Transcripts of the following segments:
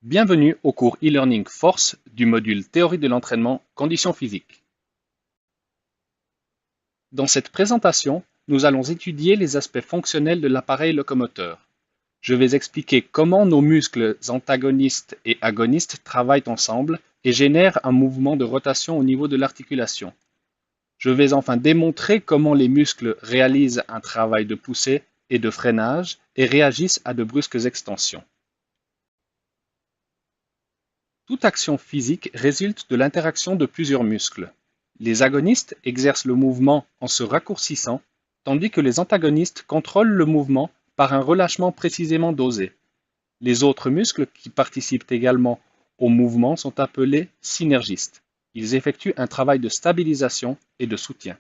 Bienvenue au cours e-learning Force du module Théorie de l'entraînement, conditions physiques. Dans cette présentation, nous allons étudier les aspects fonctionnels de l'appareil locomoteur. Je vais expliquer comment nos muscles antagonistes et agonistes travaillent ensemble et génèrent un mouvement de rotation au niveau de l'articulation. Je vais enfin démontrer comment les muscles réalisent un travail de poussée et de freinage et réagissent à de brusques extensions. Toute action physique résulte de l'interaction de plusieurs muscles. Les agonistes exercent le mouvement en se raccourcissant, tandis que les antagonistes contrôlent le mouvement par un relâchement précisément dosé. Les autres muscles qui participent également au mouvement sont appelés synergistes. Ils effectuent un travail de stabilisation et de soutien.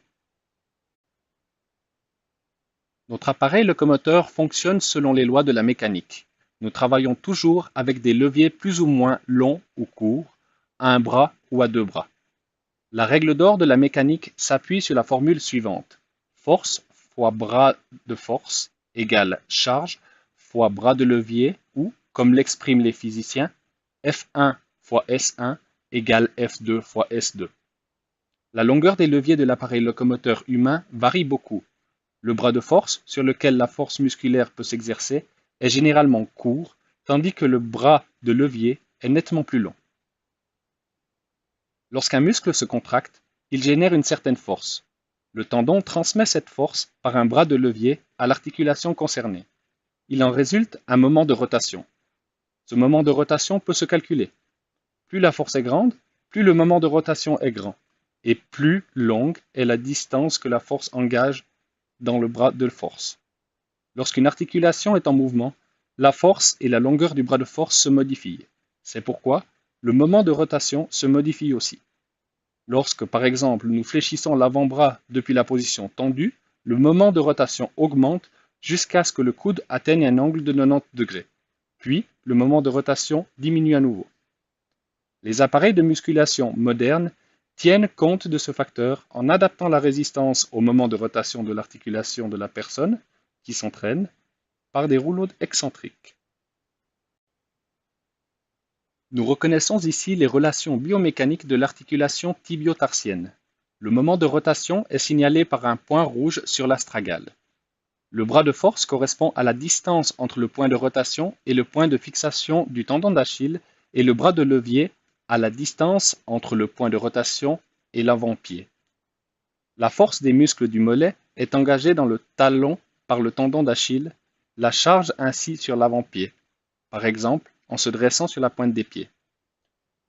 Notre appareil locomoteur fonctionne selon les lois de la mécanique. Nous travaillons toujours avec des leviers plus ou moins longs ou courts, à un bras ou à deux bras. La règle d'or de la mécanique s'appuie sur la formule suivante. Force fois bras de force égale charge fois bras de levier ou, comme l'expriment les physiciens, F1 fois S1 égale F2 fois S2. La longueur des leviers de l'appareil locomoteur humain varie beaucoup. Le bras de force, sur lequel la force musculaire peut s'exercer, est généralement court, tandis que le bras de levier est nettement plus long. Lorsqu'un muscle se contracte, il génère une certaine force. Le tendon transmet cette force par un bras de levier à l'articulation concernée. Il en résulte un moment de rotation. Ce moment de rotation peut se calculer. Plus la force est grande, plus le moment de rotation est grand, et plus longue est la distance que la force engage dans le bras de force. Lorsqu'une articulation est en mouvement, la force et la longueur du bras de force se modifient. C'est pourquoi le moment de rotation se modifie aussi. Lorsque, par exemple, nous fléchissons l'avant-bras depuis la position tendue, le moment de rotation augmente jusqu'à ce que le coude atteigne un angle de 90 degrés. Puis, le moment de rotation diminue à nouveau. Les appareils de musculation modernes tiennent compte de ce facteur en adaptant la résistance au moment de rotation de l'articulation de la personne qui s'entraîne par des rouleaux excentriques. Nous reconnaissons ici les relations biomécaniques de l'articulation tibio-tarsienne. Le moment de rotation est signalé par un point rouge sur l'astragale. Le bras de force correspond à la distance entre le point de rotation et le point de fixation du tendon d'Achille et le bras de levier à la distance entre le point de rotation et l'avant-pied. La force des muscles du mollet est engagée dans le talon par le tendon d'Achille, la charge ainsi sur l'avant-pied, par exemple en se dressant sur la pointe des pieds.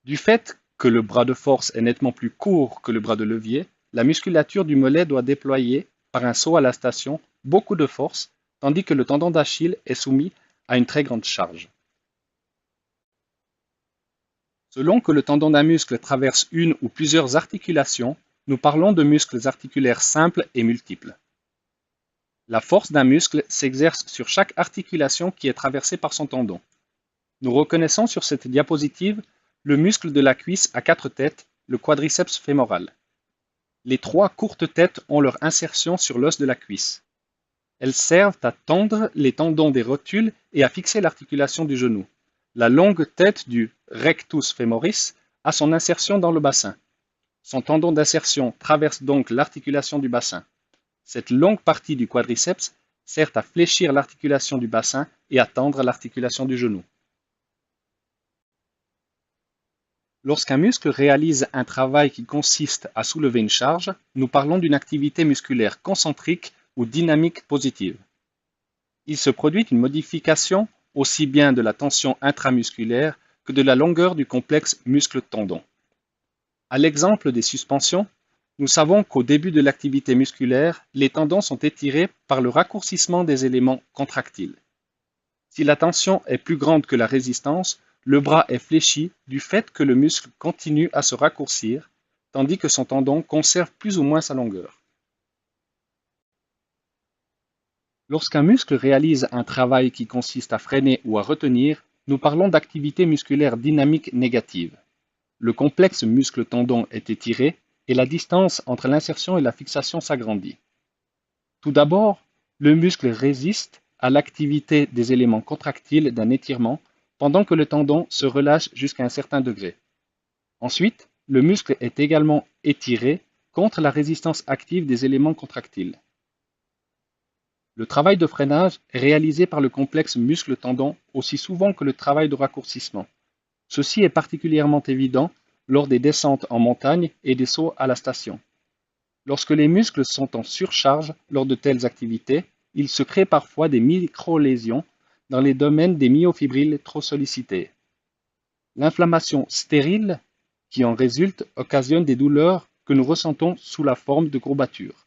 Du fait que le bras de force est nettement plus court que le bras de levier, la musculature du mollet doit déployer, par un saut à la station, beaucoup de force, tandis que le tendon d'Achille est soumis à une très grande charge. Selon que le tendon d'un muscle traverse une ou plusieurs articulations, nous parlons de muscles articulaires simples et multiples. La force d'un muscle s'exerce sur chaque articulation qui est traversée par son tendon. Nous reconnaissons sur cette diapositive le muscle de la cuisse à 4 têtes, le quadriceps fémoral. Les 3 courtes têtes ont leur insertion sur l'os de la cuisse. Elles servent à tendre les tendons des rotules et à fixer l'articulation du genou. La longue tête du rectus femoris a son insertion dans le bassin. Son tendon d'insertion traverse donc l'articulation du bassin. Cette longue partie du quadriceps sert à fléchir l'articulation du bassin et à tendre l'articulation du genou. Lorsqu'un muscle réalise un travail qui consiste à soulever une charge, nous parlons d'une activité musculaire concentrique ou dynamique positive. Il se produit une modification aussi bien de la tension intramusculaire que de la longueur du complexe muscle-tendon. À l'exemple des suspensions, nous savons qu'au début de l'activité musculaire, les tendons sont étirés par le raccourcissement des éléments contractiles. Si la tension est plus grande que la résistance, le bras est fléchi du fait que le muscle continue à se raccourcir, tandis que son tendon conserve plus ou moins sa longueur. Lorsqu'un muscle réalise un travail qui consiste à freiner ou à retenir, nous parlons d'activité musculaire dynamique négative. Le complexe muscle-tendon est étiré et la distance entre l'insertion et la fixation s'agrandit. Tout d'abord, le muscle résiste à l'activité des éléments contractiles d'un étirement pendant que le tendon se relâche jusqu'à un certain degré. Ensuite, le muscle est également étiré contre la résistance active des éléments contractiles. Le travail de freinage est réalisé par le complexe muscle-tendon aussi souvent que le travail de raccourcissement. Ceci est particulièrement évident lors des descentes en montagne et des sauts à la station. Lorsque les muscles sont en surcharge lors de telles activités, il se crée parfois des micro-lésions dans les domaines des myofibrilles trop sollicités. L'inflammation stérile qui en résulte occasionne des douleurs que nous ressentons sous la forme de courbatures.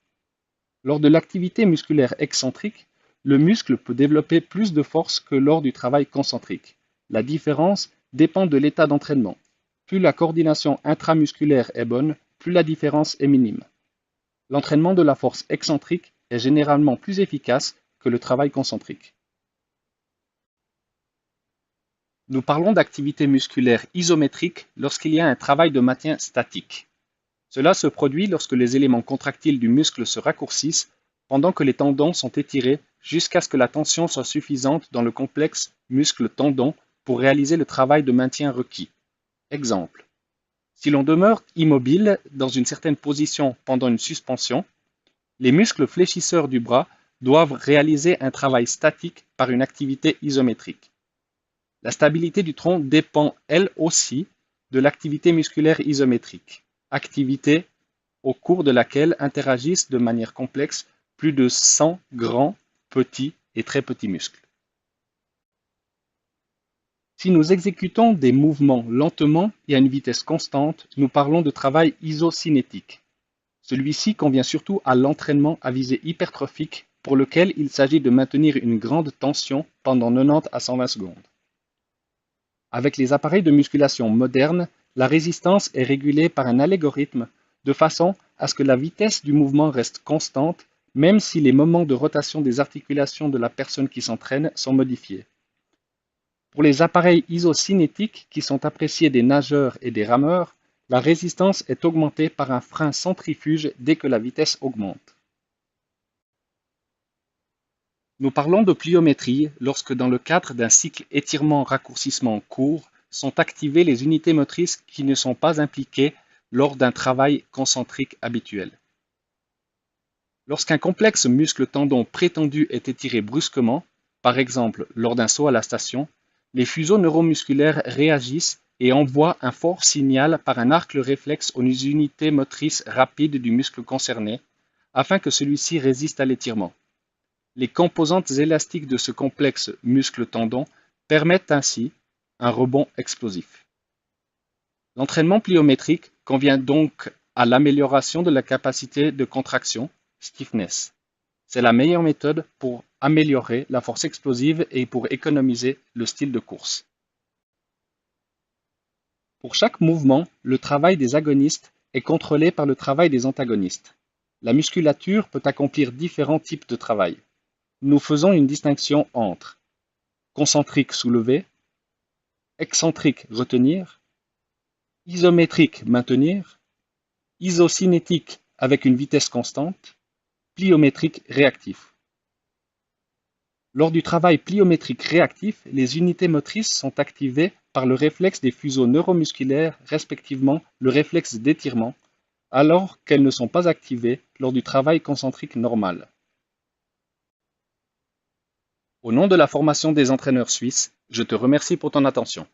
Lors de l'activité musculaire excentrique, le muscle peut développer plus de force que lors du travail concentrique. La différence dépend de l'état d'entraînement. Plus la coordination intramusculaire est bonne, plus la différence est minime. L'entraînement de la force excentrique est généralement plus efficace que le travail concentrique. Nous parlons d'activité musculaire isométrique lorsqu'il y a un travail de maintien statique. Cela se produit lorsque les éléments contractiles du muscle se raccourcissent pendant que les tendons sont étirés jusqu'à ce que la tension soit suffisante dans le complexe muscle-tendon pour réaliser le travail de maintien requis. Exemple. Si l'on demeure immobile dans une certaine position pendant une suspension, les muscles fléchisseurs du bras doivent réaliser un travail statique par une activité isométrique. La stabilité du tronc dépend elle aussi de l'activité musculaire isométrique, activité au cours de laquelle interagissent de manière complexe plus de 100 grands, petits et très petits muscles. Si nous exécutons des mouvements lentement et à une vitesse constante, nous parlons de travail isocinétique. Celui-ci convient surtout à l'entraînement à visée hypertrophique pour lequel il s'agit de maintenir une grande tension pendant 90 à 120 secondes. Avec les appareils de musculation modernes, la résistance est régulée par un algorithme de façon à ce que la vitesse du mouvement reste constante même si les moments de rotation des articulations de la personne qui s'entraîne sont modifiés. Pour les appareils isocinétiques qui sont appréciés des nageurs et des rameurs, la résistance est augmentée par un frein centrifuge dès que la vitesse augmente. Nous parlons de pliométrie lorsque dans le cadre d'un cycle étirement-raccourcissement court sont activées les unités motrices qui ne sont pas impliquées lors d'un travail concentrique habituel. Lorsqu'un complexe muscle-tendon prétendu est étiré brusquement, par exemple lors d'un saut à la station, les fuseaux neuromusculaires réagissent et envoient un fort signal par un arc réflexe aux unités motrices rapides du muscle concerné, afin que celui-ci résiste à l'étirement. Les composantes élastiques de ce complexe muscle-tendon permettent ainsi un rebond explosif. L'entraînement pliométrique convient donc à l'amélioration de la capacité de contraction, stiffness. C'est la meilleure méthode pour améliorer la force explosive et pour économiser le style de course. Pour chaque mouvement, le travail des agonistes est contrôlé par le travail des antagonistes. La musculature peut accomplir différents types de travail. Nous faisons une distinction entre concentrique soulever, excentrique retenir, isométrique maintenir, isocinétique avec une vitesse constante, pliométrique réactif. Lors du travail pliométrique réactif, les unités motrices sont activées par le réflexe des fuseaux neuromusculaires, respectivement le réflexe d'étirement, alors qu'elles ne sont pas activées lors du travail concentrique normal. Au nom de la formation des entraîneurs suisses, je te remercie pour ton attention.